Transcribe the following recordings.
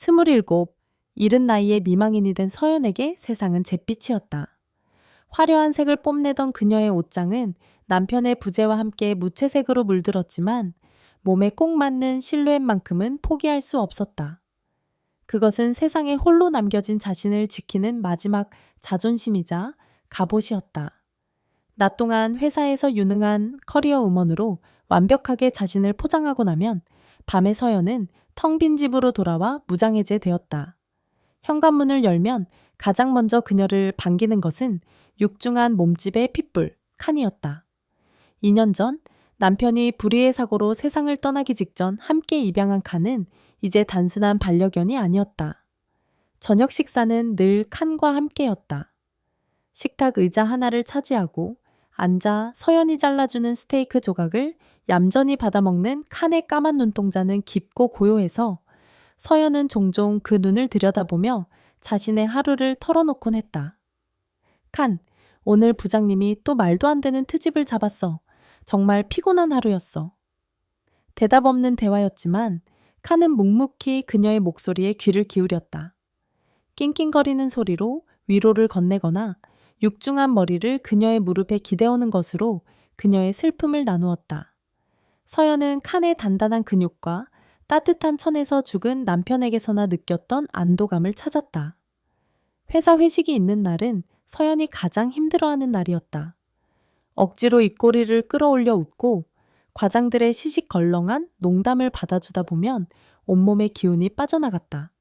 27, 이른 나이에 미망인이 된 서연에게 세상은 잿빛이었다. 화려한 색을 뽐내던 그녀의 옷장은 남편의 부재와 함께 무채색으로 물들었지만 몸에 꼭 맞는 실루엣만큼은 포기할 수 없었다. 그것은 세상에 홀로 남겨진 자신을 지키는 마지막 자존심이자 갑옷이었다. 낮 동안 회사에서 유능한 커리어 우먼으로 완벽하게 자신을 포장하고 나면 밤에 서연은 텅 빈 집으로 돌아와 무장해제되었다. 현관문을 열면 가장 먼저 그녀를 반기는 것은 육중한 몸집의 핏불, 칸이었다. 2년 전 남편이 불의의 사고로 세상을 떠나기 직전 함께 입양한 칸은 이제 단순한 반려견이 아니었다. 저녁 식사는 늘 칸과 함께였다. 식탁 의자 하나를 차지하고 앉아 서연이 잘라주는 스테이크 조각을 얌전히 받아먹는 칸의 까만 눈동자는 깊고 고요해서 서연은 종종 그 눈을 들여다보며 자신의 하루를 털어놓곤 했다. 칸, 오늘 부장님이 또 말도 안 되는 트집을 잡았어. 정말 피곤한 하루였어. 대답 없는 대화였지만 칸은 묵묵히 그녀의 목소리에 귀를 기울였다. 낑낑거리는 소리로 위로를 건네거나 육중한 머리를 그녀의 무릎에 기대오는 것으로 그녀의 슬픔을 나누었다. 서연은 칸의 단단한 근육과 따뜻한 천에서 죽은 남편에게서나 느꼈던 안도감을 찾았다. 회사 회식이 있는 날은 서연이 가장 힘들어하는 날이었다. 억지로 입꼬리를 끌어올려 웃고 과장들의 시시걸렁한 농담을 받아주다 보면 온몸의 기운이 빠져나갔다.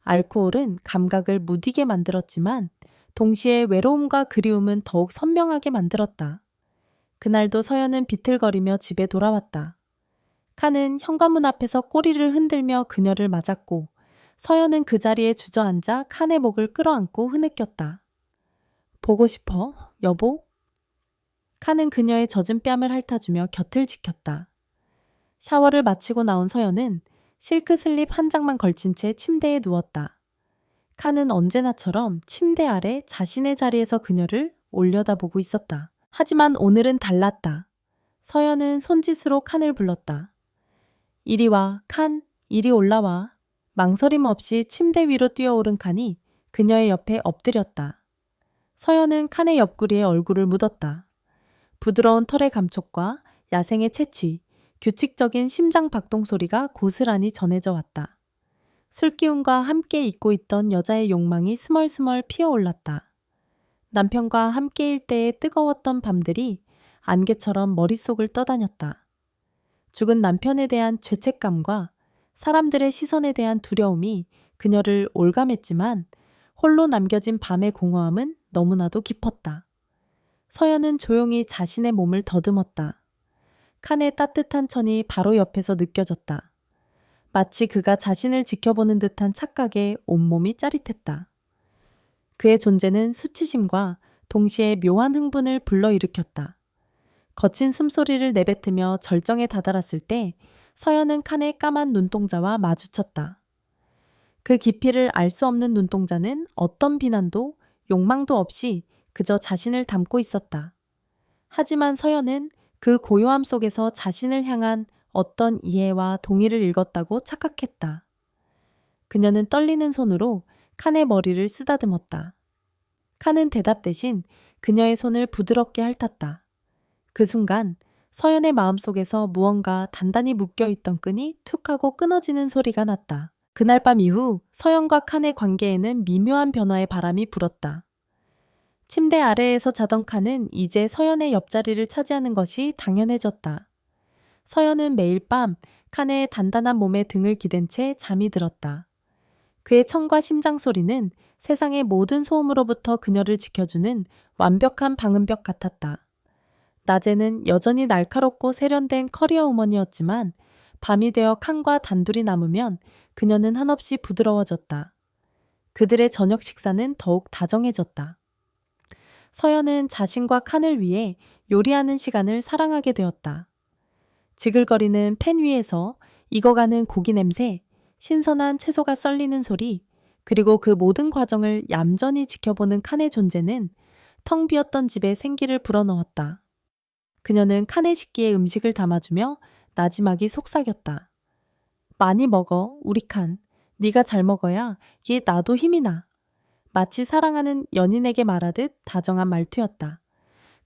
알코올은 감각을 무디게 만들었지만 동시에 외로움과 그리움은 더욱 선명하게 만들었다. 그날도 서연은 비틀거리며 집에 돌아왔다. 칸은 현관문 앞에서 꼬리를 흔들며 그녀를 맞았고 서연은 그 자리에 주저앉아 칸의 목을 끌어안고 흐느꼈다. 보고 싶어, 여보? 칸은 그녀의 젖은 뺨을 핥아주며 곁을 지켰다. 샤워를 마치고 나온 서연은 실크 슬립 한 장만 걸친 채 침대에 누웠다. 칸은 언제나처럼 침대 아래 자신의 자리에서 그녀를 올려다보고 있었다. 하지만 오늘은 달랐다. 서연은 손짓으로 칸을 불렀다. 이리 와, 칸, 이리 올라와. 망설임 없이 침대 위로 뛰어오른 칸이 그녀의 옆에 엎드렸다. 서연은 칸의 옆구리에 얼굴을 묻었다. 부드러운 털의 감촉과 야생의 채취, 규칙적인 심장 박동 소리가 고스란히 전해져 왔다. 술기운과 함께 잊고 있던 여자의 욕망이 스멀스멀 피어올랐다. 남편과 함께일 때의 뜨거웠던 밤들이 안개처럼 머릿속을 떠다녔다. 죽은 남편에 대한 죄책감과 사람들의 시선에 대한 두려움이 그녀를 올감했지만 홀로 남겨진 밤의 공허함은 너무나도 깊었다. 서연은 조용히 자신의 몸을 더듬었다. 칸의 따뜻한 천이 바로 옆에서 느껴졌다. 마치 그가 자신을 지켜보는 듯한 착각에 온몸이 짜릿했다. 그의 존재는 수치심과 동시에 묘한 흥분을 불러일으켰다. 거친 숨소리를 내뱉으며 절정에 다다랐을 때 서연은 칸의 까만 눈동자와 마주쳤다. 그 깊이를 알 수 없는 눈동자는 어떤 비난도 욕망도 없이 그저 자신을 담고 있었다. 하지만 서연은 그 고요함 속에서 자신을 향한 어떤 이해와 동의를 읽었다고 착각했다. 그녀는 떨리는 손으로 칸의 머리를 쓰다듬었다. 칸은 대답 대신 그녀의 손을 부드럽게 핥았다. 그 순간 서연의 마음속에서 무언가 단단히 묶여있던 끈이 툭 하고 끊어지는 소리가 났다. 그날 밤 이후 서연과 칸의 관계에는 미묘한 변화의 바람이 불었다. 침대 아래에서 자던 칸은 이제 서연의 옆자리를 차지하는 것이 당연해졌다. 서연은 매일 밤 칸의 단단한 몸에 등을 기댄 채 잠이 들었다. 그의 청과 심장 소리는 세상의 모든 소음으로부터 그녀를 지켜주는 완벽한 방음벽 같았다. 낮에는 여전히 날카롭고 세련된 커리어 우먼이었지만 밤이 되어 칸과 단둘이 남으면 그녀는 한없이 부드러워졌다. 그들의 저녁 식사는 더욱 다정해졌다. 서연은 자신과 칸을 위해 요리하는 시간을 사랑하게 되었다. 지글거리는 팬 위에서 익어가는 고기 냄새, 신선한 채소가 썰리는 소리, 그리고 그 모든 과정을 얌전히 지켜보는 칸의 존재는 텅 비었던 집에 생기를 불어넣었다. 그녀는 칸의 식기에 음식을 담아주며 나지막이 속삭였다. 많이 먹어, 우리 칸. 네가 잘 먹어야 얘 나도 힘이 나. 마치 사랑하는 연인에게 말하듯 다정한 말투였다.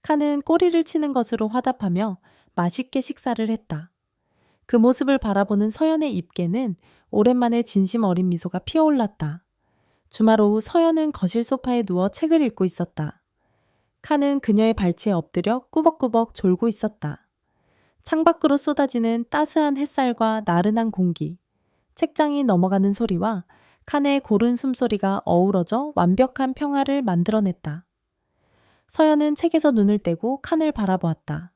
칸은 꼬리를 치는 것으로 화답하며 맛있게 식사를 했다. 그 모습을 바라보는 서연의 입계는 오랜만에 진심 어린 미소가 피어올랐다. 주말 오후 서연은 거실 소파에 누워 책을 읽고 있었다. 칸은 그녀의 발치에 엎드려 꾸벅꾸벅 졸고 있었다. 창밖으로 쏟아지는 따스한 햇살과 나른한 공기, 책장이 넘어가는 소리와 칸의 고른 숨소리가 어우러져 완벽한 평화를 만들어냈다. 서연은 책에서 눈을 떼고 칸을 바라보았다.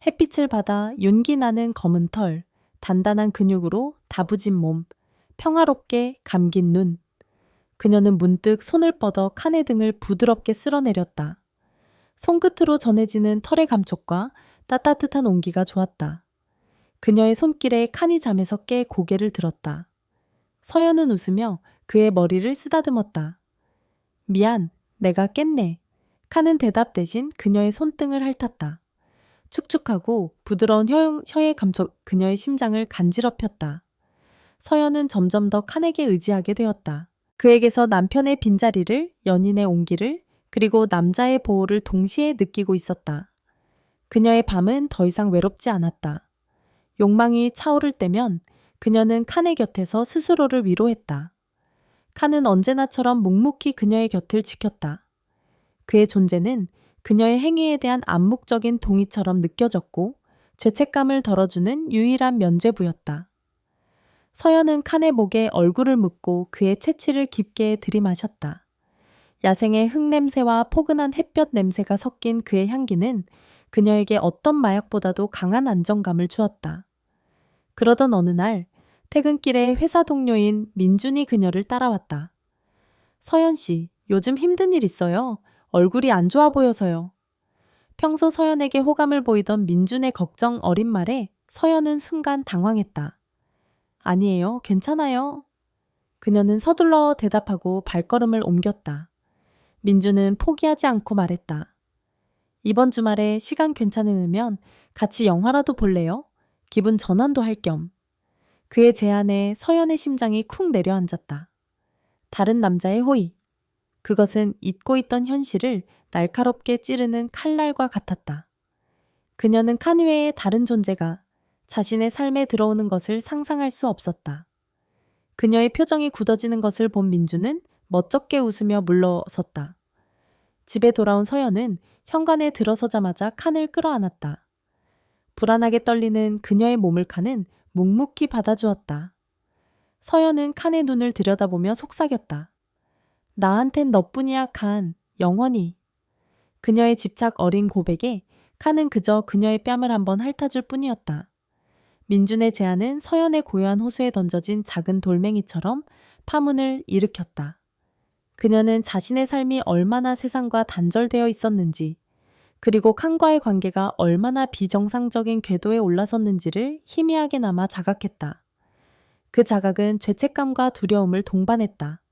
햇빛을 받아 윤기 나는 검은 털, 단단한 근육으로 다부진 몸, 평화롭게 감긴 눈. 그녀는 문득 손을 뻗어 칸의 등을 부드럽게 쓸어내렸다. 손끝으로 전해지는 털의 감촉과 따뜻한 온기가 좋았다. 그녀의 손길에 칸이 잠에서 깨 고개를 들었다. 서연은 웃으며 그의 머리를 쓰다듬었다. 미안, 내가 깼네. 칸은 대답 대신 그녀의 손등을 핥았다. 축축하고 부드러운 혀의 감촉 그녀의 심장을 간지럽혔다. 서연은 점점 더 칸에게 의지하게 되었다. 그에게서 남편의 빈자리를, 연인의 온기를, 그리고 남자의 보호를 동시에 느끼고 있었다. 그녀의 밤은 더 이상 외롭지 않았다. 욕망이 차오를 때면 그녀는 칸의 곁에서 스스로를 위로했다. 칸은 언제나처럼 묵묵히 그녀의 곁을 지켰다. 그의 존재는 그녀의 행위에 대한 암묵적인 동의처럼 느껴졌고 죄책감을 덜어주는 유일한 면죄부였다. 서연은 칸의 목에 얼굴을 묻고 그의 채취를 깊게 들이마셨다. 야생의 흙냄새와 포근한 햇볕 냄새가 섞인 그의 향기는 그녀에게 어떤 마약보다도 강한 안정감을 주었다. 그러던 어느 날 퇴근길에 회사 동료인 민준이 그녀를 따라왔다. 서연 씨, 요즘 힘든 일 있어요? 얼굴이 안 좋아 보여서요. 평소 서연에게 호감을 보이던 민준의 걱정 어린 말에 서연은 순간 당황했다. 아니에요, 괜찮아요. 그녀는 서둘러 대답하고 발걸음을 옮겼다. 민준은 포기하지 않고 말했다. 이번 주말에 시간 괜찮으면 같이 영화라도 볼래요? 기분 전환도 할 겸. 그의 제안에 서연의 심장이 쿵 내려앉았다. 다른 남자의 호의. 그것은 잊고 있던 현실을 날카롭게 찌르는 칼날과 같았다. 그녀는 칸 외의 다른 존재가 자신의 삶에 들어오는 것을 상상할 수 없었다. 그녀의 표정이 굳어지는 것을 본 민주는 멋쩍게 웃으며 물러섰다. 집에 돌아온 서연은 현관에 들어서자마자 칸을 끌어안았다. 불안하게 떨리는 그녀의 몸을 칸은 묵묵히 받아주었다. 서연은 칸의 눈을 들여다보며 속삭였다. 나한텐 너뿐이야, 칸. 영원히. 그녀의 집착 어린 고백에 칸은 그저 그녀의 뺨을 한번 핥아줄 뿐이었다. 민준의 제안은 서연의 고요한 호수에 던져진 작은 돌멩이처럼 파문을 일으켰다. 그녀는 자신의 삶이 얼마나 세상과 단절되어 있었는지, 그리고 칸과의 관계가 얼마나 비정상적인 궤도에 올라섰는지를 희미하게나마 자각했다. 그 자각은 죄책감과 두려움을 동반했다.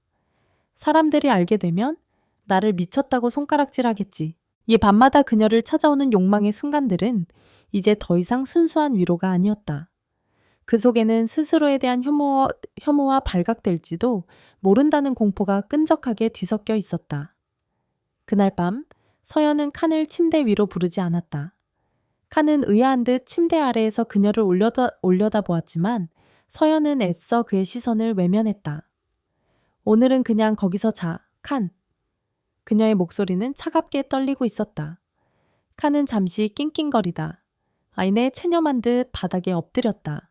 사람들이 알게 되면 나를 미쳤다고 손가락질하겠지. 이 밤마다 그녀를 찾아오는 욕망의 순간들은 이제 더 이상 순수한 위로가 아니었다. 그 속에는 스스로에 대한 혐오와 발각될지도 모른다는 공포가 끈적하게 뒤섞여 있었다. 그날 밤 서연은 칸을 침대 위로 부르지 않았다. 칸은 의아한 듯 침대 아래에서 그녀를 올려다보았지만 서연은 애써 그의 시선을 외면했다. 오늘은 그냥 거기서 자, 칸. 그녀의 목소리는 차갑게 떨리고 있었다. 칸은 잠시 낑낑거리다 아이네 체념한 듯 바닥에 엎드렸다.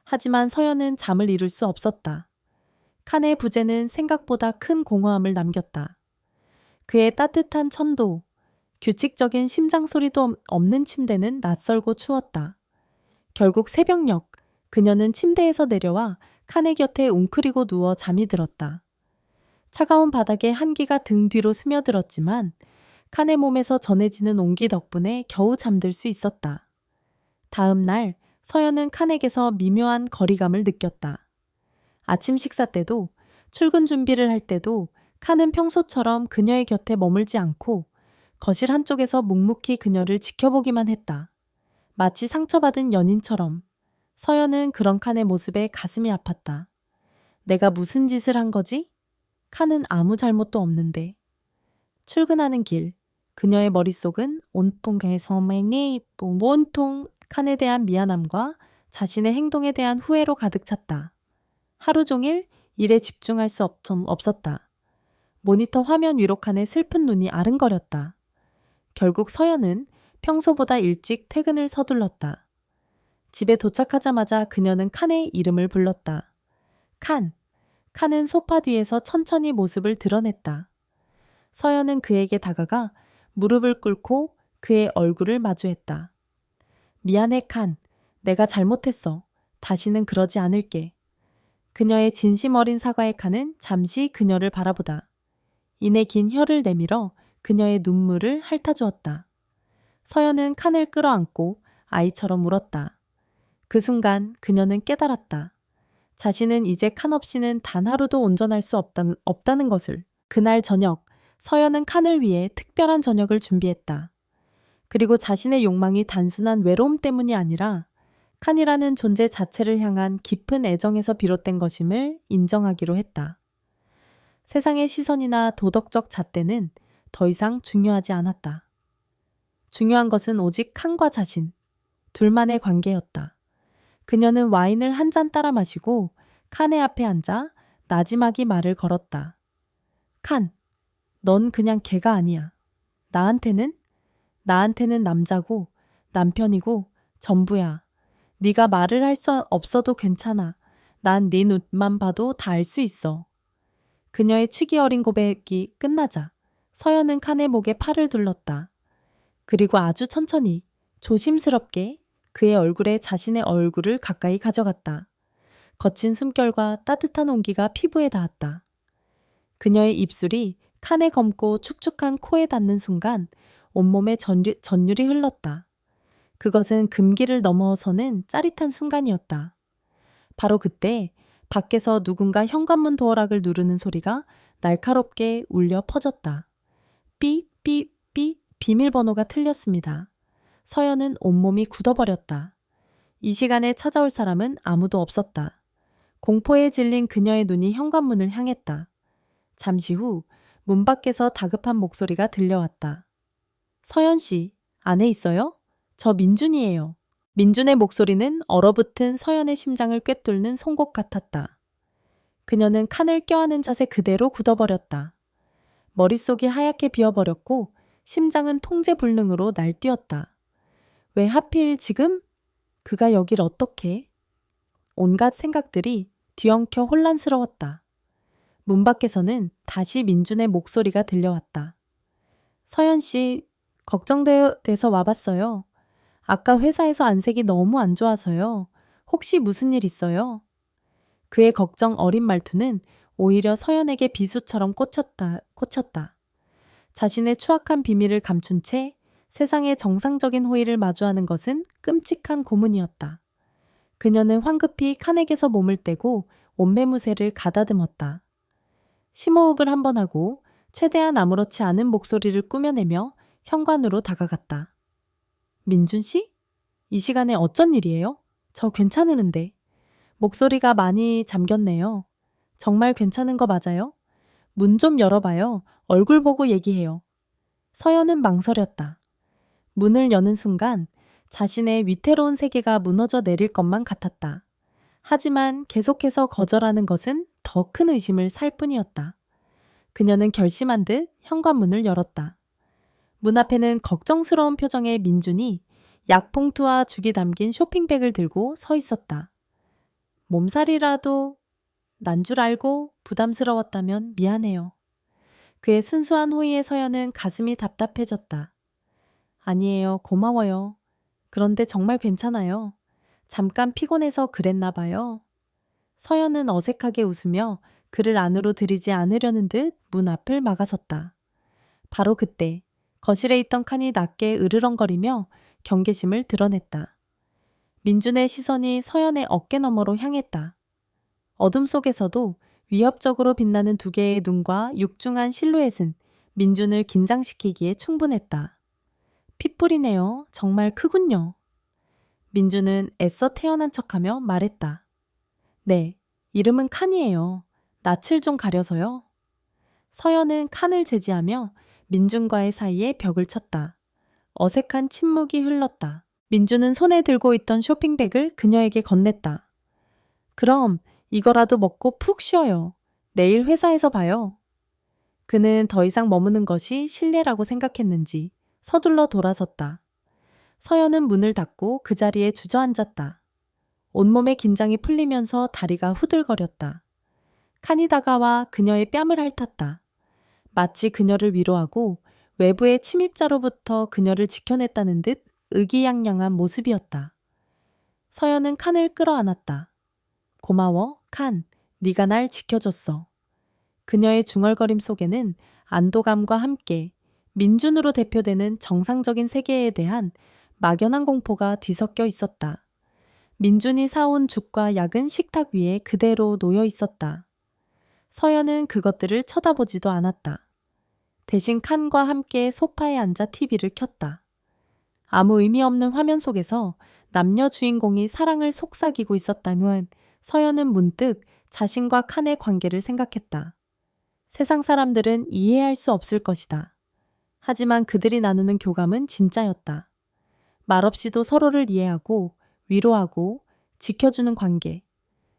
하지만 서연은 잠을 이룰 수 없었다. 칸의 부재는 생각보다 큰 공허함을 남겼다. 그의 따뜻한 천도, 규칙적인 심장 소리도 없는 침대는 낯설고 추웠다. 결국 새벽녘, 그녀는 침대에서 내려와 칸의 곁에 웅크리고 누워 잠이 들었다. 차가운 바닥에 한기가 등 뒤로 스며들었지만 칸의 몸에서 전해지는 온기 덕분에 겨우 잠들 수 있었다. 다음 날 서연은 칸에게서 미묘한 거리감을 느꼈다. 아침 식사 때도 출근 준비를 할 때도 칸은 평소처럼 그녀의 곁에 머물지 않고 거실 한쪽에서 묵묵히 그녀를 지켜보기만 했다. 마치 상처받은 연인처럼. 서연은 그런 칸의 모습에 가슴이 아팠다. 내가 무슨 짓을 한 거지? 칸은 아무 잘못도 없는데. 출근하는 길, 그녀의 머릿속은 온통 개서맹이 온통 칸에 대한 미안함과 자신의 행동에 대한 후회로 가득 찼다. 하루 종일 일에 집중할 수 없었다. 모니터 화면 위로 칸의 슬픈 눈이 아른거렸다. 결국 서연은 평소보다 일찍 퇴근을 서둘렀다. 집에 도착하자마자 그녀는 칸의 이름을 불렀다. 칸. 칸은 소파 뒤에서 천천히 모습을 드러냈다. 서연은 그에게 다가가 무릎을 꿇고 그의 얼굴을 마주했다. 미안해, 칸. 내가 잘못했어. 다시는 그러지 않을게. 그녀의 진심 어린 사과의 칸은 잠시 그녀를 바라보다. 이내 긴 혀를 내밀어 그녀의 눈물을 핥아주었다. 서연은 칸을 끌어안고 아이처럼 울었다. 그 순간 그녀는 깨달았다. 자신은 이제 칸 없이는 단 하루도 온전할 수 없다는 것을. 그날 저녁, 서연은 칸을 위해 특별한 저녁을 준비했다. 그리고 자신의 욕망이 단순한 외로움 때문이 아니라 칸이라는 존재 자체를 향한 깊은 애정에서 비롯된 것임을 인정하기로 했다. 세상의 시선이나 도덕적 잣대는 더 이상 중요하지 않았다. 중요한 것은 오직 칸과 자신, 둘만의 관계였다. 그녀는 와인을 한 잔 따라 마시고 칸의 앞에 앉아 나지막이 말을 걸었다. 칸, 넌 그냥 개가 아니야. 나한테는 남자고 남편이고 전부야. 네가 말을 할 수 없어도 괜찮아. 난 네 눈만 봐도 다 알 수 있어. 그녀의 취기 어린 고백이 끝나자 서연은 칸의 목에 팔을 둘렀다. 그리고 아주 천천히 조심스럽게 그의 얼굴에 자신의 얼굴을 가까이 가져갔다. 거친 숨결과 따뜻한 온기가 피부에 닿았다. 그녀의 입술이 칸에 검고 축축한 코에 닿는 순간 온몸에 전율이 흘렀다. 그것은 금기를 넘어서는 짜릿한 순간이었다. 바로 그때 밖에서 누군가 현관문 도어락을 누르는 소리가 날카롭게 울려 퍼졌다. 삐삐삐 비밀번호가 틀렸습니다. 서연은 온몸이 굳어버렸다. 이 시간에 찾아올 사람은 아무도 없었다. 공포에 질린 그녀의 눈이 현관문을 향했다. 잠시 후 문 밖에서 다급한 목소리가 들려왔다. 서연 씨, 안에 있어요? 저 민준이에요. 민준의 목소리는 얼어붙은 서연의 심장을 꿰뚫는 송곳 같았다. 그녀는 칸을 껴안은 자세 그대로 굳어버렸다. 머릿속이 하얗게 비어버렸고 심장은 통제불능으로 날뛰었다. 왜 하필 지금? 그가 여길 어떻게? 온갖 생각들이 뒤엉켜 혼란스러웠다. 문 밖에서는 다시 민준의 목소리가 들려왔다. 서연 씨, 걱정돼서 와봤어요. 아까 회사에서 안색이 너무 안 좋아서요. 혹시 무슨 일 있어요? 그의 걱정 어린 말투는 오히려 서연에게 비수처럼 꽂혔다. 자신의 추악한 비밀을 감춘 채 세상의 정상적인 호의를 마주하는 것은 끔찍한 고문이었다. 그녀는 황급히 칸에게서 몸을 떼고 옷매무새를 가다듬었다. 심호흡을 한 번 하고 최대한 아무렇지 않은 목소리를 꾸며내며 현관으로 다가갔다. 민준 씨? 이 시간에 어쩐 일이에요? 저 괜찮으는데. 목소리가 많이 잠겼네요. 정말 괜찮은 거 맞아요? 문 좀 열어봐요. 얼굴 보고 얘기해요. 서연은 망설였다. 문을 여는 순간 자신의 위태로운 세계가 무너져 내릴 것만 같았다. 하지만 계속해서 거절하는 것은 더 큰 의심을 살 뿐이었다. 그녀는 결심한 듯 현관문을 열었다. 문 앞에는 걱정스러운 표정의 민준이 약봉투와 죽이 담긴 쇼핑백을 들고 서 있었다. 몸살이라도 난 줄 알고 부담스러웠다면 미안해요. 그의 순수한 호의에 서연은 가슴이 답답해졌다. 아니에요. 고마워요. 그런데 정말 괜찮아요. 잠깐 피곤해서 그랬나 봐요. 서연은 어색하게 웃으며 그를 안으로 들이지 않으려는 듯 문 앞을 막아섰다. 바로 그때 거실에 있던 칸이 낮게 으르렁거리며 경계심을 드러냈다. 민준의 시선이 서연의 어깨 너머로 향했다. 어둠 속에서도 위협적으로 빛나는 두 개의 눈과 육중한 실루엣은 민준을 긴장시키기에 충분했다. 핏불이네요. 정말 크군요. 민준은 애써 태어난 척하며 말했다. 네, 이름은 칸이에요. 낯을 좀 가려서요. 서연은 칸을 제지하며 민준과의 사이에 벽을 쳤다. 어색한 침묵이 흘렀다. 민준은 손에 들고 있던 쇼핑백을 그녀에게 건넸다. 그럼 이거라도 먹고 푹 쉬어요. 내일 회사에서 봐요. 그는 더 이상 머무는 것이 실례라고 생각했는지 서둘러 돌아섰다. 서연은 문을 닫고 그 자리에 주저앉았다. 온몸의 긴장이 풀리면서 다리가 후들거렸다. 칸이 다가와 그녀의 뺨을 핥았다. 마치 그녀를 위로하고 외부의 침입자로부터 그녀를 지켜냈다는 듯 의기양양한 모습이었다. 서연은 칸을 끌어안았다. 고마워, 칸. 네가 날 지켜줬어. 그녀의 중얼거림 속에는 안도감과 함께 민준으로 대표되는 정상적인 세계에 대한 막연한 공포가 뒤섞여 있었다. 민준이 사온 죽과 약은 식탁 위에 그대로 놓여 있었다. 서연은 그것들을 쳐다보지도 않았다. 대신 칸과 함께 소파에 앉아 TV를 켰다. 아무 의미 없는 화면 속에서 남녀 주인공이 사랑을 속삭이고 있었다면 서연은 문득 자신과 칸의 관계를 생각했다. 세상 사람들은 이해할 수 없을 것이다. 하지만 그들이 나누는 교감은 진짜였다. 말없이도 서로를 이해하고 위로하고 지켜주는 관계.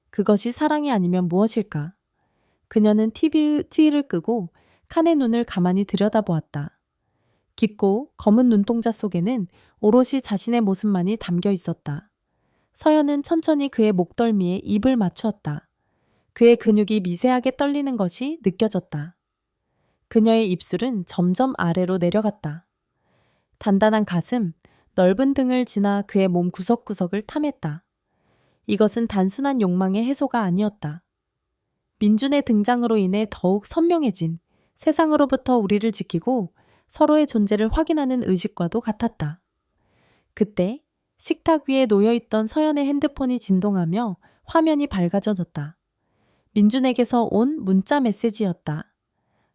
그것이 사랑이 아니면 무엇일까? 그녀는 TV를 끄고 칸의 눈을 가만히 들여다보았다. 깊고 검은 눈동자 속에는 오롯이 자신의 모습만이 담겨 있었다. 서연은 천천히 그의 목덜미에 입을 맞추었다. 그의 근육이 미세하게 떨리는 것이 느껴졌다. 그녀의 입술은 점점 아래로 내려갔다. 단단한 가슴, 넓은 등을 지나 그의 몸 구석구석을 탐했다. 이것은 단순한 욕망의 해소가 아니었다. 민준의 등장으로 인해 더욱 선명해진 세상으로부터 우리를 지키고 서로의 존재를 확인하는 의식과도 같았다. 그때 식탁 위에 놓여있던 서연의 핸드폰이 진동하며 화면이 밝아졌다. 민준에게서 온 문자 메시지였다.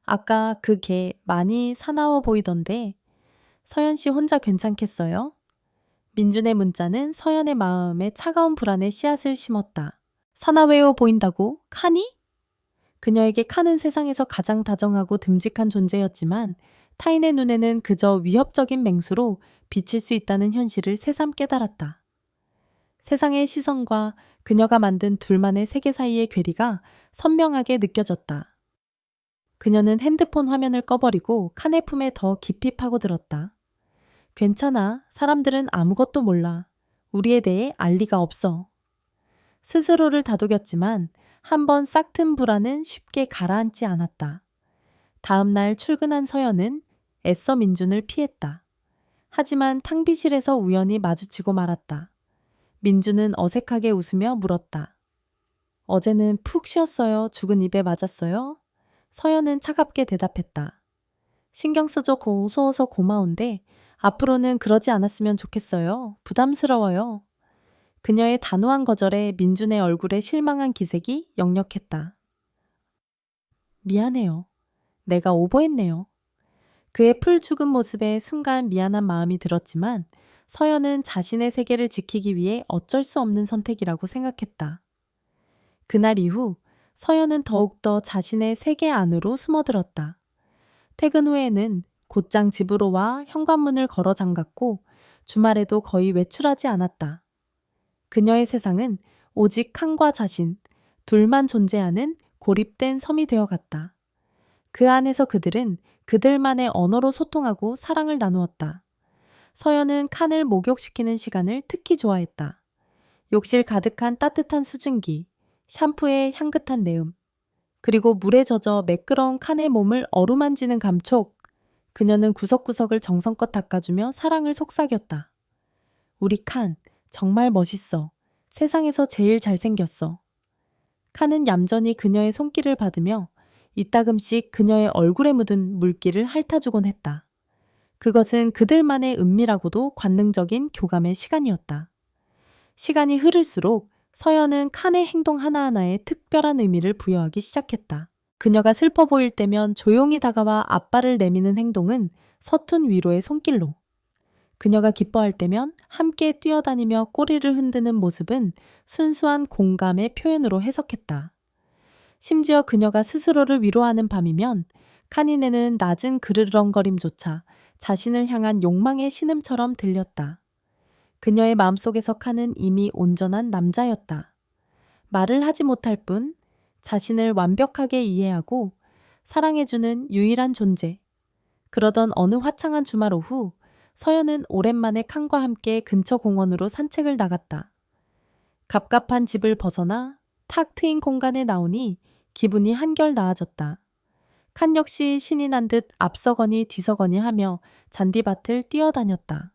아까 그 개 많이 사나워 보이던데 서연 씨 혼자 괜찮겠어요? 민준의 문자는 서연의 마음에 차가운 불안의 씨앗을 심었다. 사나워 보인다고? 칸이? 그녀에게 칸은 세상에서 가장 다정하고 듬직한 존재였지만 타인의 눈에는 그저 위협적인 맹수로 비칠 수 있다는 현실을 새삼 깨달았다. 세상의 시선과 그녀가 만든 둘만의 세계 사이의 괴리가 선명하게 느껴졌다. 그녀는 핸드폰 화면을 꺼버리고 칸의 품에 더 깊이 파고들었다. 괜찮아. 사람들은 아무것도 몰라. 우리에 대해 알 리가 없어. 스스로를 다독였지만 한번 싹튼 불안은 쉽게 가라앉지 않았다. 다음 날 출근한 서연은 애써 민준을 피했다. 하지만 탕비실에서 우연히 마주치고 말았다. 민준은 어색하게 웃으며 물었다. 어제는 푹 쉬었어요? 죽은 입에 맞았어요? 서연은 차갑게 대답했다. 신경 써줘 고소해서 고마운데 앞으로는 그러지 않았으면 좋겠어요. 부담스러워요. 그녀의 단호한 거절에 민준의 얼굴에 실망한 기색이 역력했다. 미안해요. 내가 오버했네요. 그의 풀 죽은 모습에 순간 미안한 마음이 들었지만 서연은 자신의 세계를 지키기 위해 어쩔 수 없는 선택이라고 생각했다. 그날 이후 서연은 더욱더 자신의 세계 안으로 숨어들었다. 퇴근 후에는 곧장 집으로 와 현관문을 걸어 잠갔고 주말에도 거의 외출하지 않았다. 그녀의 세상은 오직 칸과 자신, 둘만 존재하는 고립된 섬이 되어갔다. 그 안에서 그들은 그들만의 언어로 소통하고 사랑을 나누었다. 서연은 칸을 목욕시키는 시간을 특히 좋아했다. 욕실 가득한 따뜻한 수증기, 샴푸의 향긋한 내음, 그리고 물에 젖어 매끄러운 칸의 몸을 어루만지는 감촉. 그녀는 구석구석을 정성껏 닦아주며 사랑을 속삭였다. 우리 칸, 정말 멋있어. 세상에서 제일 잘생겼어. 칸은 얌전히 그녀의 손길을 받으며 이따금씩 그녀의 얼굴에 묻은 물기를 핥아주곤 했다. 그것은 그들만의 은밀하고도 관능적인 교감의 시간이었다. 시간이 흐를수록 서연은 칸의 행동 하나하나에 특별한 의미를 부여하기 시작했다. 그녀가 슬퍼 보일 때면 조용히 다가와 앞발을 내미는 행동은 서툰 위로의 손길로, 그녀가 기뻐할 때면 함께 뛰어다니며 꼬리를 흔드는 모습은 순수한 공감의 표현으로 해석했다. 심지어 그녀가 스스로를 위로하는 밤이면 카니네는 낮은 그르렁거림조차 자신을 향한 욕망의 신음처럼 들렸다. 그녀의 마음속에서 칸은 이미 온전한 남자였다. 말을 하지 못할 뿐 자신을 완벽하게 이해하고 사랑해주는 유일한 존재. 그러던 어느 화창한 주말 오후, 서연은 오랜만에 칸과 함께 근처 공원으로 산책을 나갔다. 갑갑한 집을 벗어나 탁 트인 공간에 나오니 기분이 한결 나아졌다. 칸 역시 신이 난 듯 앞서거니 뒤서거니 하며 잔디밭을 뛰어다녔다.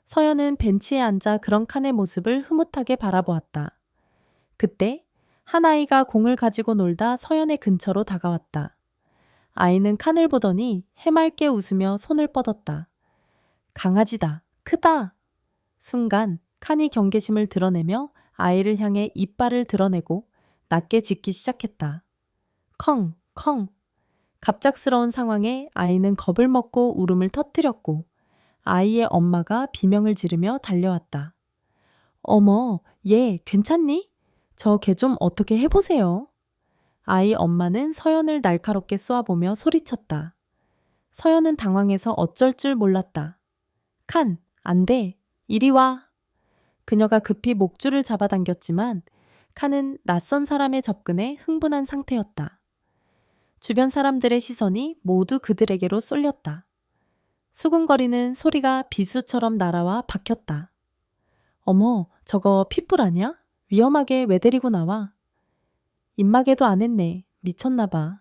서연은 벤치에 앉아 그런 칸의 모습을 흐뭇하게 바라보았다. 그때 한 아이가 공을 가지고 놀다 서연의 근처로 다가왔다. 아이는 칸을 보더니 해맑게 웃으며 손을 뻗었다. 강아지다. 크다. 순간 칸이 경계심을 드러내며 아이를 향해 이빨을 드러내고 낮게 짖기 시작했다. 컹, 컹. 갑작스러운 상황에 아이는 겁을 먹고 울음을 터뜨렸고 아이의 엄마가 비명을 지르며 달려왔다. 어머, 얘 괜찮니? 저 걔 좀 어떻게 해보세요. 아이 엄마는 서연을 날카롭게 쏘아보며 소리쳤다. 서연은 당황해서 어쩔 줄 몰랐다. 칸, 안 돼. 이리 와. 그녀가 급히 목줄을 잡아당겼지만 칸은 낯선 사람의 접근에 흥분한 상태였다. 주변 사람들의 시선이 모두 그들에게로 쏠렸다. 수근거리는 소리가 비수처럼 날아와 박혔다. 어머, 저거 핏불 아냐? 위험하게 왜 데리고 나와? 입마개도 안 했네. 미쳤나 봐.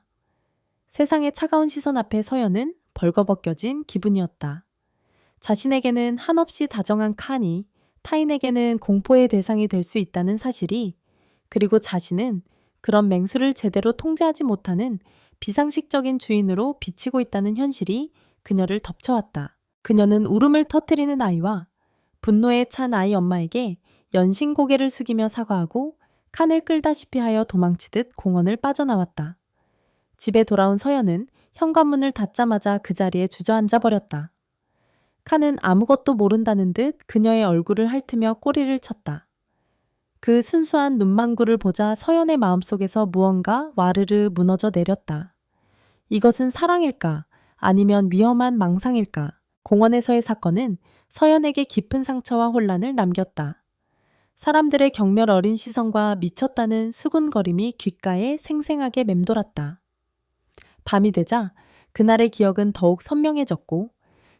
세상의 차가운 시선 앞에 서연은 벌거벗겨진 기분이었다. 자신에게는 한없이 다정한 칸이 타인에게는 공포의 대상이 될 수 있다는 사실이, 그리고 자신은 그런 맹수를 제대로 통제하지 못하는 비상식적인 주인으로 비치고 있다는 현실이 그녀를 덮쳐왔다. 그녀는 울음을 터뜨리는 아이와 분노에 찬 아이 엄마에게 연신 고개를 숙이며 사과하고 칸을 끌다시피 하여 도망치듯 공원을 빠져나왔다. 집에 돌아온 서연은 현관문을 닫자마자 그 자리에 주저앉아 버렸다. 칸은 아무것도 모른다는 듯 그녀의 얼굴을 핥으며 꼬리를 쳤다. 그 순수한 눈망구를 보자 서연의 마음속에서 무언가 와르르 무너져 내렸다. 이것은 사랑일까? 아니면 위험한 망상일까? 공원에서의 사건은 서연에게 깊은 상처와 혼란을 남겼다. 사람들의 경멸 어린 시선과 미쳤다는 수군거림이 귓가에 생생하게 맴돌았다. 밤이 되자 그날의 기억은 더욱 선명해졌고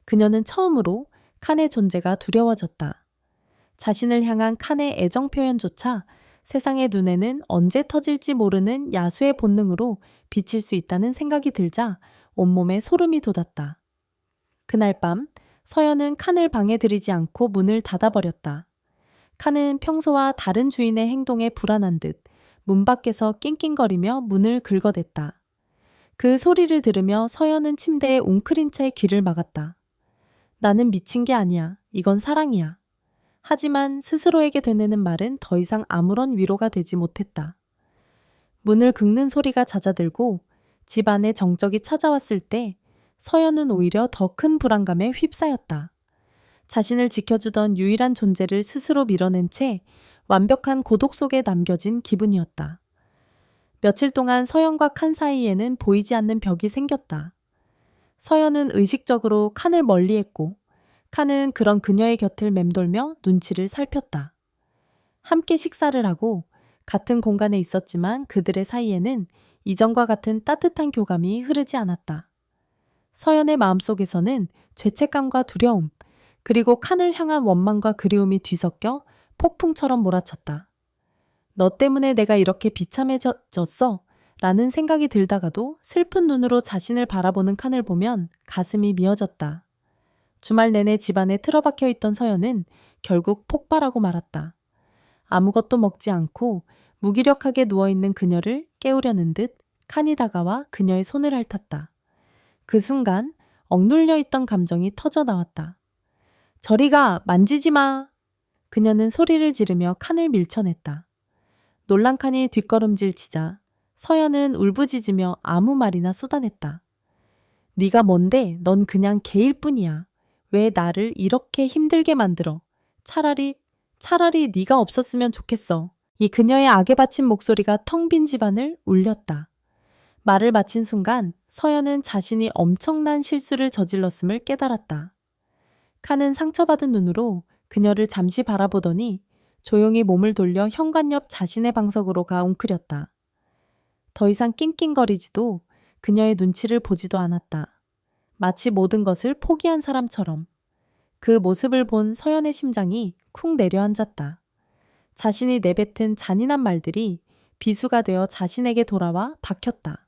그녀는 처음으로 칸의 존재가 두려워졌다. 자신을 향한 칸의 애정 표현조차 세상의 눈에는 언제 터질지 모르는 야수의 본능으로 비칠 수 있다는 생각이 들자 온몸에 소름이 돋았다. 그날 밤 서연은 칸을 방에 들이지 않고 문을 닫아버렸다. 칸은 평소와 다른 주인의 행동에 불안한 듯 문 밖에서 낑낑거리며 문을 긁어댔다. 그 소리를 들으며 서연은 침대에 웅크린 채 귀를 막았다. 나는 미친 게 아니야. 이건 사랑이야. 하지만 스스로에게 되뇌는 말은 더 이상 아무런 위로가 되지 못했다. 문을 긁는 소리가 잦아들고 집 안에 정적이 찾아왔을 때 서연은 오히려 더 큰 불안감에 휩싸였다. 자신을 지켜주던 유일한 존재를 스스로 밀어낸 채 완벽한 고독 속에 남겨진 기분이었다. 며칠 동안 서연과 칸 사이에는 보이지 않는 벽이 생겼다. 서연은 의식적으로 칸을 멀리했고 칸은 그런 그녀의 곁을 맴돌며 눈치를 살폈다. 함께 식사를 하고 같은 공간에 있었지만 그들의 사이에는 이전과 같은 따뜻한 교감이 흐르지 않았다. 서연의 마음속에서는 죄책감과 두려움, 그리고 칸을 향한 원망과 그리움이 뒤섞여 폭풍처럼 몰아쳤다. 너 때문에 내가 이렇게 비참해졌어? 라는 생각이 들다가도 슬픈 눈으로 자신을 바라보는 칸을 보면 가슴이 미어졌다. 주말 내내 집안에 틀어박혀 있던 서연은 결국 폭발하고 말았다. 아무것도 먹지 않고 무기력하게 누워있는 그녀를 깨우려는 듯 칸이 다가와 그녀의 손을 핥았다. 그 순간 억눌려 있던 감정이 터져 나왔다. 저리 가! 만지지 마! 그녀는 소리를 지르며 칸을 밀쳐냈다. 놀란 칸이 뒷걸음질 치자 서연은 울부짖으며 아무 말이나 쏟아냈다. 네가 뭔데? 넌 그냥 개일 뿐이야. 왜 나를 이렇게 힘들게 만들어? 차라리 네가 없었으면 좋겠어. 이 그녀의 악에 바친 목소리가 텅 빈 집안을 울렸다. 말을 마친 순간 서연은 자신이 엄청난 실수를 저질렀음을 깨달았다. 칸은 상처받은 눈으로 그녀를 잠시 바라보더니 조용히 몸을 돌려 현관 옆 자신의 방석으로 가 웅크렸다. 더 이상 낑낑거리지도 그녀의 눈치를 보지도 않았다. 마치 모든 것을 포기한 사람처럼. 그 모습을 본 서연의 심장이 쿵 내려앉았다. 자신이 내뱉은 잔인한 말들이 비수가 되어 자신에게 돌아와 박혔다.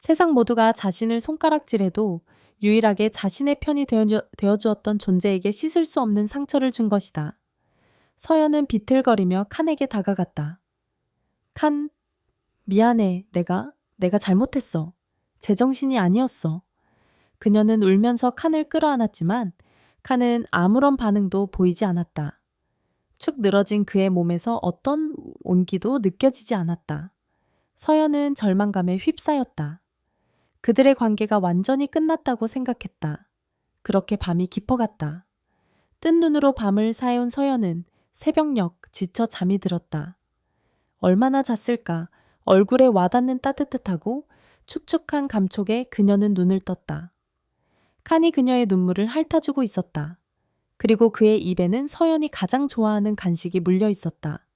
세상 모두가 자신을 손가락질해도 유일하게 자신의 편이 되어주었던 존재에게 씻을 수 없는 상처를 준 것이다. 서연은 비틀거리며 칸에게 다가갔다. 칸, 미안해. 내가 잘못했어. 제정신이 아니었어. 그녀는 울면서 칸을 끌어안았지만 칸은 아무런 반응도 보이지 않았다. 축 늘어진 그의 몸에서 어떤 온기도 느껴지지 않았다. 서연은 절망감에 휩싸였다. 그들의 관계가 완전히 끝났다고 생각했다. 그렇게 밤이 깊어갔다. 뜬 눈으로 밤을 새운 서연은 새벽녘 지쳐 잠이 들었다. 얼마나 잤을까? 얼굴에 와닿는 따뜻하고 축축한 감촉에 그녀는 눈을 떴다. 칸이 그녀의 눈물을 핥아주고 있었다. 그리고 그의 입에는 서연이 가장 좋아하는 간식이 물려 있었다.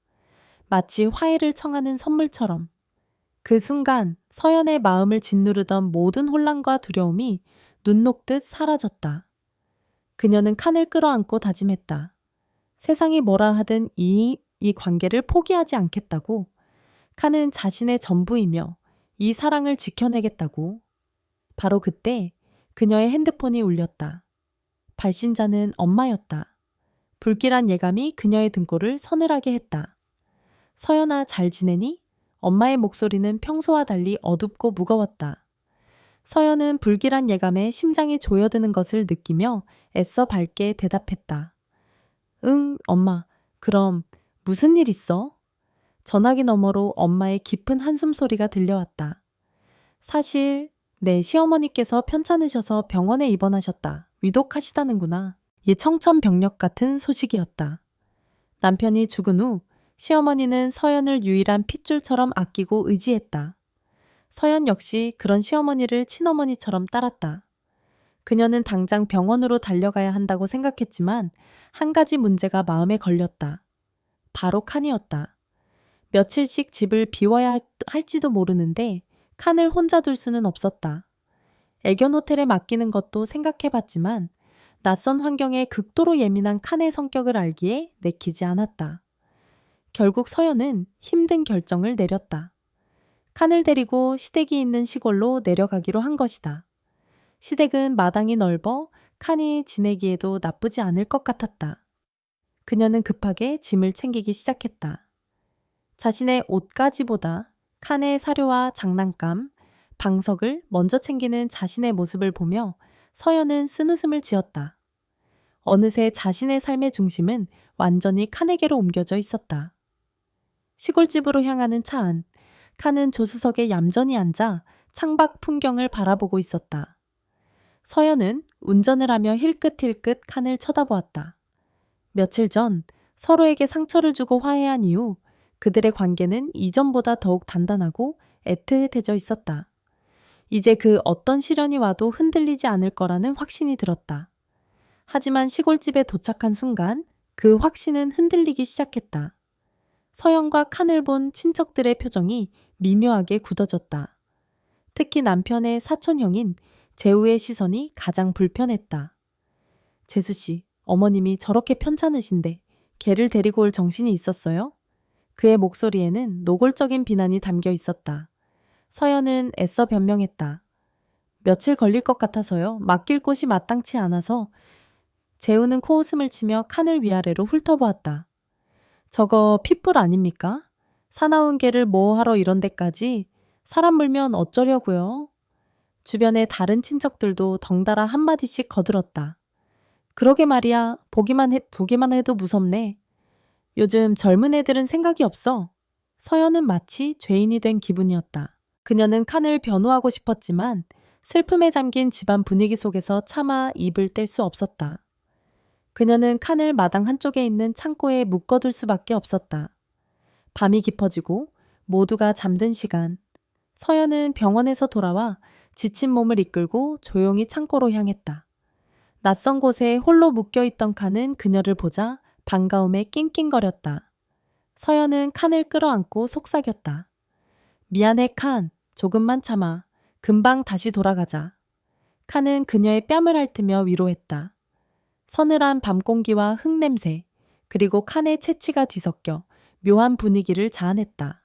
마치 화해를 청하는 선물처럼. 그 순간 서연의 마음을 짓누르던 모든 혼란과 두려움이 눈 녹듯 사라졌다. 그녀는 칸을 끌어안고 다짐했다. 세상이 뭐라 하든 이 관계를 포기하지 않겠다고. 칸은 자신의 전부이며 이 사랑을 지켜내겠다고. 바로 그때 그녀의 핸드폰이 울렸다. 발신자는 엄마였다. 불길한 예감이 그녀의 등골을 서늘하게 했다. 서연아, 잘 지내니? 엄마의 목소리는 평소와 달리 어둡고 무거웠다. 서연은 불길한 예감에 심장이 조여드는 것을 느끼며 애써 밝게 대답했다. 응, 엄마. 그럼 무슨 일 있어? 전화기 너머로 엄마의 깊은 한숨 소리가 들려왔다. 사실 내 시어머니께서 편찮으셔서 병원에 입원하셨다. 위독하시다는구나. 이 청천벽력 같은 소식이었다. 남편이 죽은 후 시어머니는 서연을 유일한 핏줄처럼 아끼고 의지했다. 서연 역시 그런 시어머니를 친어머니처럼 따랐다. 그녀는 당장 병원으로 달려가야 한다고 생각했지만 한 가지 문제가 마음에 걸렸다. 바로 칸이었다. 며칠씩 집을 비워야 할지도 모르는데 칸을 혼자 둘 수는 없었다. 애견 호텔에 맡기는 것도 생각해봤지만 낯선 환경에 극도로 예민한 칸의 성격을 알기에 내키지 않았다. 결국 서연은 힘든 결정을 내렸다. 칸을 데리고 시댁이 있는 시골로 내려가기로 한 것이다. 시댁은 마당이 넓어 칸이 지내기에도 나쁘지 않을 것 같았다. 그녀는 급하게 짐을 챙기기 시작했다. 자신의 옷가지보다 칸의 사료와 장난감, 방석을 먼저 챙기는 자신의 모습을 보며 서연은 쓴웃음을 지었다. 어느새 자신의 삶의 중심은 완전히 칸에게로 옮겨져 있었다. 시골집으로 향하는 차 안, 칸은 조수석에 얌전히 앉아 창밖 풍경을 바라보고 있었다. 서연은 운전을 하며 힐끗힐끗 칸을 쳐다보았다. 며칠 전 서로에게 상처를 주고 화해한 이후 그들의 관계는 이전보다 더욱 단단하고 애틋해져 있었다. 이제 그 어떤 시련이 와도 흔들리지 않을 거라는 확신이 들었다. 하지만 시골집에 도착한 순간 그 확신은 흔들리기 시작했다. 서연과 칸을 본 친척들의 표정이 미묘하게 굳어졌다. 특히 남편의 사촌형인 재우의 시선이 가장 불편했다. 재수씨, 어머님이 저렇게 편찮으신데 걔를 데리고 올 정신이 있었어요? 그의 목소리에는 노골적인 비난이 담겨 있었다. 서연은 애써 변명했다. 며칠 걸릴 것 같아서요. 맡길 곳이 마땅치 않아서. 재우는 코웃음을 치며 칸을 위아래로 훑어보았다. 저거 핏불 아닙니까? 사나운 개를 뭐하러 이런 데까지? 사람 물면 어쩌려고요? 주변의 다른 친척들도 덩달아 한마디씩 거들었다. 그러게 말이야. 보기만 해도 무섭네. 요즘 젊은 애들은 생각이 없어. 서연은 마치 죄인이 된 기분이었다. 그녀는 칸을 변호하고 싶었지만 슬픔에 잠긴 집안 분위기 속에서 차마 입을 뗄 수 없었다. 그녀는 칸을 마당 한쪽에 있는 창고에 묶어둘 수밖에 없었다. 밤이 깊어지고 모두가 잠든 시간, 서연은 병원에서 돌아와 지친 몸을 이끌고 조용히 창고로 향했다. 낯선 곳에 홀로 묶여있던 칸은 그녀를 보자 반가움에 낑낑거렸다. 서연은 칸을 끌어안고 속삭였다. 미안해 칸, 조금만 참아. 금방 다시 돌아가자. 칸은 그녀의 뺨을 핥으며 위로했다. 서늘한 밤 공기와 흙냄새, 그리고 칸의 채취가 뒤섞여 묘한 분위기를 자아냈다.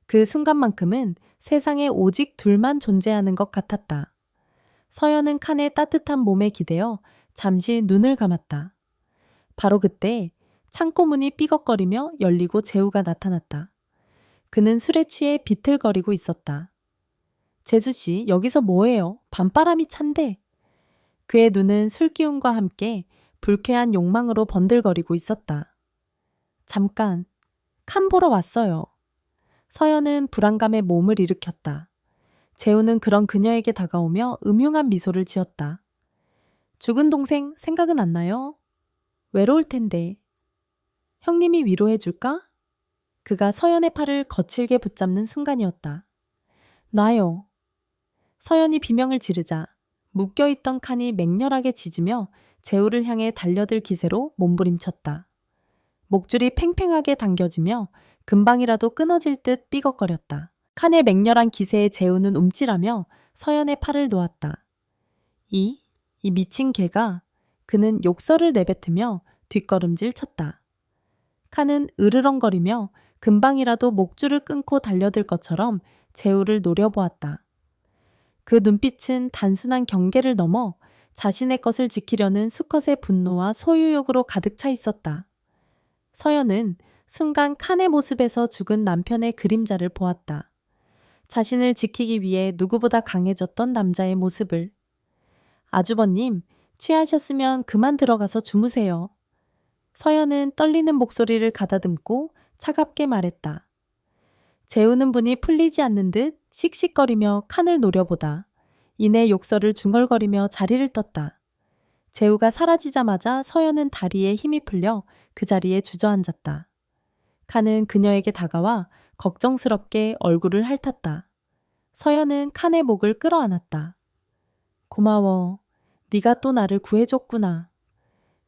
그 순간만큼은 세상에 오직 둘만 존재하는 것 같았다. 서연은 칸의 따뜻한 몸에 기대어 잠시 눈을 감았다. 바로 그때 창고 문이 삐걱거리며 열리고 재우가 나타났다. 그는 술에 취해 비틀거리고 있었다. 재수씨, 여기서 뭐해요? 밤바람이 찬데. 그의 눈은 술기운과 함께 불쾌한 욕망으로 번들거리고 있었다. 잠깐, 칸 보러 왔어요. 서연은 불안감에 몸을 일으켰다. 재우는 그런 그녀에게 다가오며 음흉한 미소를 지었다. 죽은 동생 생각은 안 나요? 외로울 텐데. 형님이 위로해 줄까? 그가 서연의 팔을 거칠게 붙잡는 순간이었다. 놔요. 서연이 비명을 지르자 묶여있던 칸이 맹렬하게 짖으며 재우를 향해 달려들 기세로 몸부림쳤다. 목줄이 팽팽하게 당겨지며 금방이라도 끊어질 듯 삐걱거렸다. 칸의 맹렬한 기세에 재우는 움찔하며 서연의 팔을 놓았다. 이 미친 개가. 그는 욕설을 내뱉으며 뒷걸음질 쳤다. 칸은 으르렁거리며 금방이라도 목줄을 끊고 달려들 것처럼 재우를 노려보았다. 그 눈빛은 단순한 경계를 넘어 자신의 것을 지키려는 수컷의 분노와 소유욕으로 가득 차 있었다. 서연은 순간 칸의 모습에서 죽은 남편의 그림자를 보았다. 자신을 지키기 위해 누구보다 강해졌던 남자의 모습을. 아주버님, 취하셨으면 그만 들어가서 주무세요. 서연은 떨리는 목소리를 가다듬고 차갑게 말했다. 재우는 분이 풀리지 않는 듯 씩씩거리며 칸을 노려보다 이내 욕설을 중얼거리며 자리를 떴다. 재우가 사라지자마자 서연은 다리에 힘이 풀려 그 자리에 주저앉았다. 칸은 그녀에게 다가와 걱정스럽게 얼굴을 핥았다. 서연은 칸의 목을 끌어안았다. 고마워. 네가 또 나를 구해줬구나.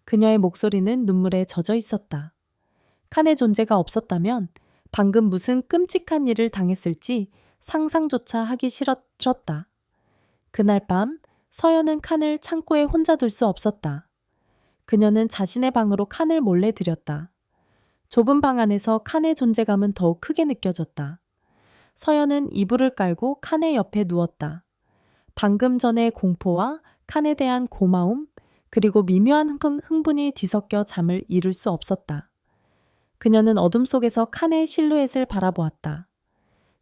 그녀의 목소리는 눈물에 젖어 있었다. 칸의 존재가 없었다면 방금 무슨 끔찍한 일을 당했을지 상상조차 하기 싫었다. 그날 밤 서연은 칸을 창고에 혼자 둘 수 없었다. 그녀는 자신의 방으로 칸을 몰래 들였다. 좁은 방 안에서 칸의 존재감은 더욱 크게 느껴졌다. 서연은 이불을 깔고 칸의 옆에 누웠다. 방금 전의 공포와 칸에 대한 고마움, 그리고 미묘한 흥분이 뒤섞여 잠을 이룰 수 없었다. 그녀는 어둠 속에서 칸의 실루엣을 바라보았다.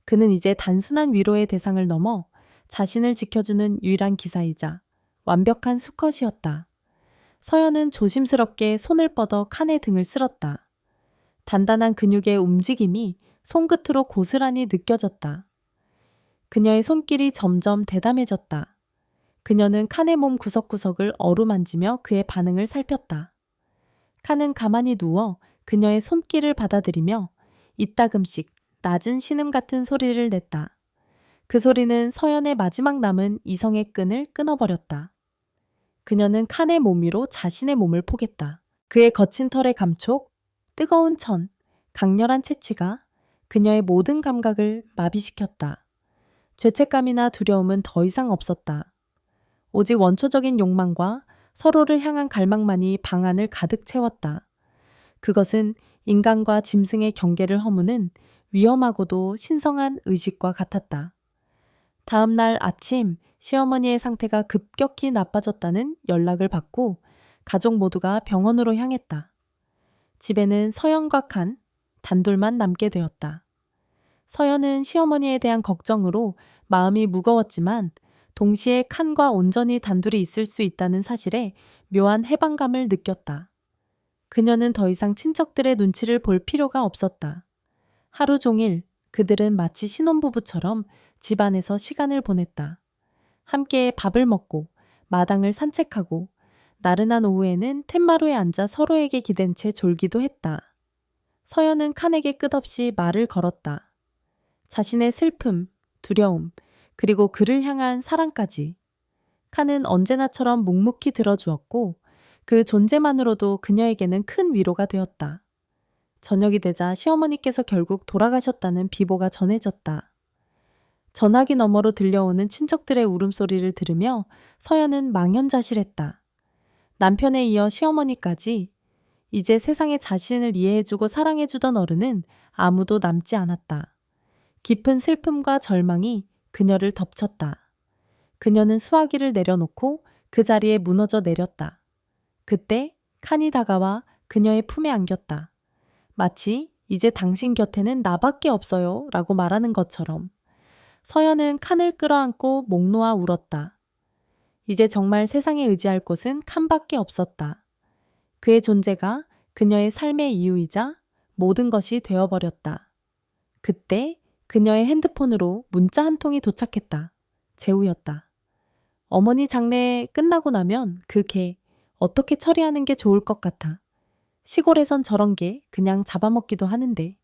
그는 이제 단순한 위로의 대상을 넘어 자신을 지켜주는 유일한 기사이자 완벽한 수컷이었다. 서연은 조심스럽게 손을 뻗어 칸의 등을 쓸었다. 단단한 근육의 움직임이 손끝으로 고스란히 느껴졌다. 그녀의 손길이 점점 대담해졌다. 그녀는 칸의 몸 구석구석을 어루만지며 그의 반응을 살폈다. 칸은 가만히 누워 그녀의 손길을 받아들이며 이따금씩 낮은 신음 같은 소리를 냈다. 그 소리는 서연의 마지막 남은 이성의 끈을 끊어버렸다. 그녀는 칸의 몸 위로 자신의 몸을 포겠다. 그의 거친 털의 감촉, 뜨거운 천, 강렬한 채취가 그녀의 모든 감각을 마비시켰다. 죄책감이나 두려움은 더 이상 없었다. 오직 원초적인 욕망과 서로를 향한 갈망만이 방 안을 가득 채웠다. 그것은 인간과 짐승의 경계를 허무는 위험하고도 신성한 의식과 같았다. 다음 날 아침 시어머니의 상태가 급격히 나빠졌다는 연락을 받고 가족 모두가 병원으로 향했다. 집에는 서연과 칸, 단둘만 남게 되었다. 서연은 시어머니에 대한 걱정으로 마음이 무거웠지만 동시에 칸과 온전히 단둘이 있을 수 있다는 사실에 묘한 해방감을 느꼈다. 그녀는 더 이상 친척들의 눈치를 볼 필요가 없었다. 하루 종일 그들은 마치 신혼부부처럼 집안에서 시간을 보냈다. 함께 밥을 먹고 마당을 산책하고 나른한 오후에는 툇마루에 앉아 서로에게 기댄 채 졸기도 했다. 서연은 칸에게 끝없이 말을 걸었다. 자신의 슬픔, 두려움, 그리고 그를 향한 사랑까지. 칸은 언제나처럼 묵묵히 들어주었고 그 존재만으로도 그녀에게는 큰 위로가 되었다. 저녁이 되자 시어머니께서 결국 돌아가셨다는 비보가 전해졌다. 전화기 너머로 들려오는 친척들의 울음소리를 들으며 서연은 망연자실했다. 남편에 이어 시어머니까지 이제 세상에 자신을 이해해주고 사랑해주던 어른은 아무도 남지 않았다. 깊은 슬픔과 절망이 그녀를 덮쳤다. 그녀는 수화기를 내려놓고 그 자리에 무너져 내렸다. 그때 칸이 다가와 그녀의 품에 안겼다. 마치 이제 당신 곁에는 나밖에 없어요 라고 말하는 것처럼. 서연은 칸을 끌어안고 목 놓아 울었다. 이제 정말 세상에 의지할 곳은 칸밖에 없었다. 그의 존재가 그녀의 삶의 이유이자 모든 것이 되어버렸다. 그때 그녀의 핸드폰으로 문자 한 통이 도착했다. 재우였다. 어머니 장례 끝나고 나면 그 개 어떻게 처리하는 게 좋을 것 같아. 시골에선 저런 게 그냥 잡아먹기도 하는데.